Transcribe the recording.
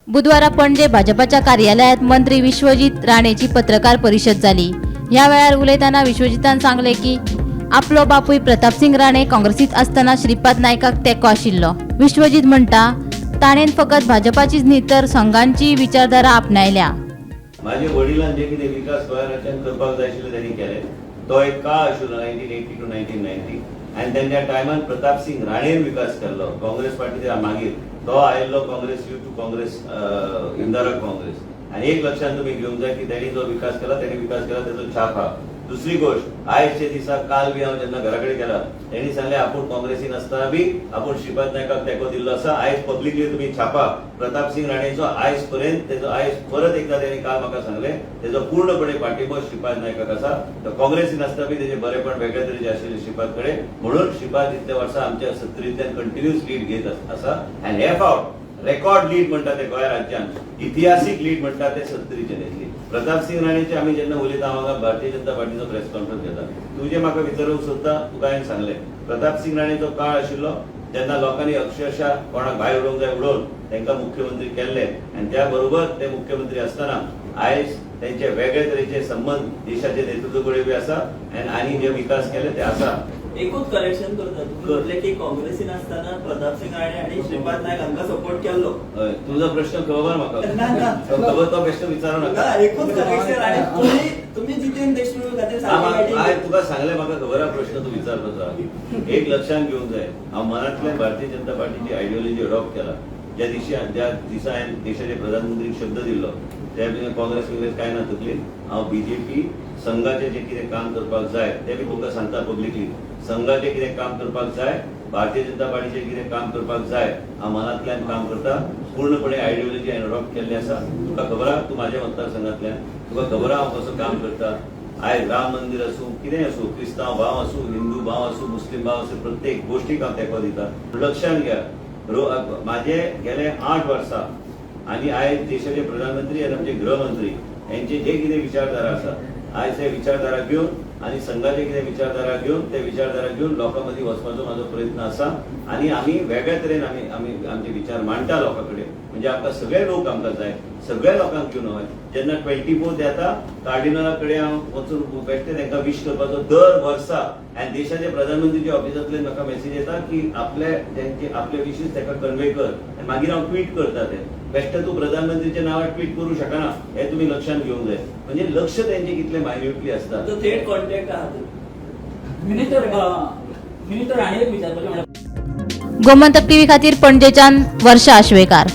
बुधवारा पणजे भाजपाच्या कार्यालयात मंत्री विश्वजित राणेची पत्रकार परिषद झाली। या वेळार उलयताना विश्वजितान सांगले की आपलो बापूय प्रतापसिंग राणे काँग्रेसीत असताना श्रीपाद नायकाक तेको आशिल्लो। विश्वजित म्हणटा ताणेन फकत भाजपाचीच न्ही तर संघांची विचारधारा आपणायल्या। माझे वडिलांनी जे कितें विकास गोंयांत करपाक जाय आशिल्लें त्यांनी केलें। तो एक काळ आशिल्लो 1980 to 1990 आनी तेन्ना टायमान प्रतापसिंग राणेन विकास केल्लो। काँग्रेस पार्टीच्या मागीर तो आयिल्लो काँग्रेस यू टू काँग्रेस इंदारा काँग्रेस। आनी एक लक्षांत तुमी घेवंक जाय की तेणी जो विकास केला तेजो छाप आहा। दुसरी गोष्ट आयजचे दिसा काल बी हांव जेन्ना घरा कडेन गेला तेणी सांगलें आपूण काँग्रेसीन आसतना बी आपूण श्रीपाद नायकाक तेको दिल्लो आसा। आयज पब्लिकली तुमी छापा प्रतापसिंग राणेचो आयज पर्यंत तेजो आयज परत एकदा तेणी काल म्हाका सांगलें तेजो पूर्णपणे पाठिंबो श्रीपाद नायकाक आसा। तो काँग्रेसीन आसतना बी तेजे बरेपण वेगळे तरेचे आशिल्ले श्रीपाद कडेन, म्हणून श्रीपाद इतल्या वर्सां आमच्या सत्तरींतल्यान कंटिन्यूस लीड घेत आसा। आनी हे फावट रेकॉर्ड लीड म्हणटा ते गोंय राज्यांत इतिहासीक लीड म्हणटा ते सत्तरीचे घेतली। प्रतापसिंग राणेचे आमी जेन्ना उलयता हांगा भारतीय जनता पार्टीचो प्रेस कॉन्फरन्स घेता तुजें म्हाका विचारूंक सोदता। तुका हांवें सांगलें प्रतापसिंग राणेचो काळ आशिल्लो जेन्ना लोकांनी अक्षरशः कोणाक भायर उडोवंक जाय उडोवन तांकां मुख्यमंत्री केल्ले आनी त्या बरोबर ते मुख्यमंत्री आसतना आयज तेंचे वेगळे तरेचे संबंध देशाचे नेतृत्व कडेन बी आसा आनी जे विकास केले ते आसा। एकूच करेक्शन करता म्हटलें की काँग्रेसीन आसतना प्रतापसिंग राणे आनी श्रीपाद नायक हांकां सपोर्ट केल्लो। तुजो प्रश्न खबर म्हाका खबर तो प्रश्न विचारूं नाका। एकूच करेक्शन आनी तुमी जितेंद्र देशमुख खातीर हांवें तुका सांगलें म्हाका खबर आहा प्रश्न तूं विचारपाचो। एक लक्षांत घेवंक जाय हांव मनांतल्यान भारतीय जनता पार्टीची आयडियोलॉजी अडॉप्ट केला। ज्या दिसा हांवें देशाचे प्रधानमंत्रीक शब्द दिल्लो त्या काँग्रेस कांय ना तकली हांव बीजेपी संघाचें जें कितें काम करपाक जाय तें बी तुमकां सांगता पब्लिकली। संघाचें कितें काम करपाक जाय, भारतीय जनता पार्टीचें कितें काम करपाक जाय हांव मनांतल्यान काम करता। पूर्णपणे आयडियोलॉजी हांवें अडॉप्ट केल्ली आसा। तुका खबर आहा तूं म्हाज्या मतदारसंघांतल्यान तुका खबर आहा हांव कसो काम करता। आयज राम मंदिर आसूं कितेंय आसूं क्रिस्तांव भाव आसूं हिंदू भाव आसूं मुस्लीम भाव आसूं प्रत्येक गोष्टीक हांव तेंको दिता। लक्षांत घ्या म्हाजे गेले 8 वर्सां आनी आयज देशाचे प्रधानमंत्री आनी आमचे गृहमंत्री यांचे जे कितें विचारधारा आसा आयज ते विचारधारा घेवन आनी संघाचे कितें विचारधारा घेवन ते विचारधारा घेवन लोकां मदीं वचपाचो म्हाजो प्रयत्न आसा। आनी आमी वेगळ्या तरेन आमी आमचे विचार मांडटा लोकां कडेन। म्हणजे आमकां सगळे लोक आमकां जाय, सगळ्या लोकांक घेवन हय। जेन्ना 24 येता कार्डिनला कडेन हांव वचून बेश्टें तांकां विश करपाचो दर वर्सा आनी देशाचे प्रधानमंत्रीच्या ऑफिसांतल्यान म्हाका मेसेज येता की आपले विशीस ताका कन्वे कर आनी मागीर हांव ट्वीट करता ते। बेश्टें तूं प्रधानमंत्रीच्या नांवार ट्वीट करूं शकना हें तुमी लक्षांत घेवंक जाय। म्हणजे लक्ष तेंचें कितलें मायन्युटली आसता। थेट कॉन्टॅक्ट आहा मिनिस्टर राणे विचारपाचें गोमंतक टीव्ही खातीर पणजेच्यान वर्षा आश्वेकार।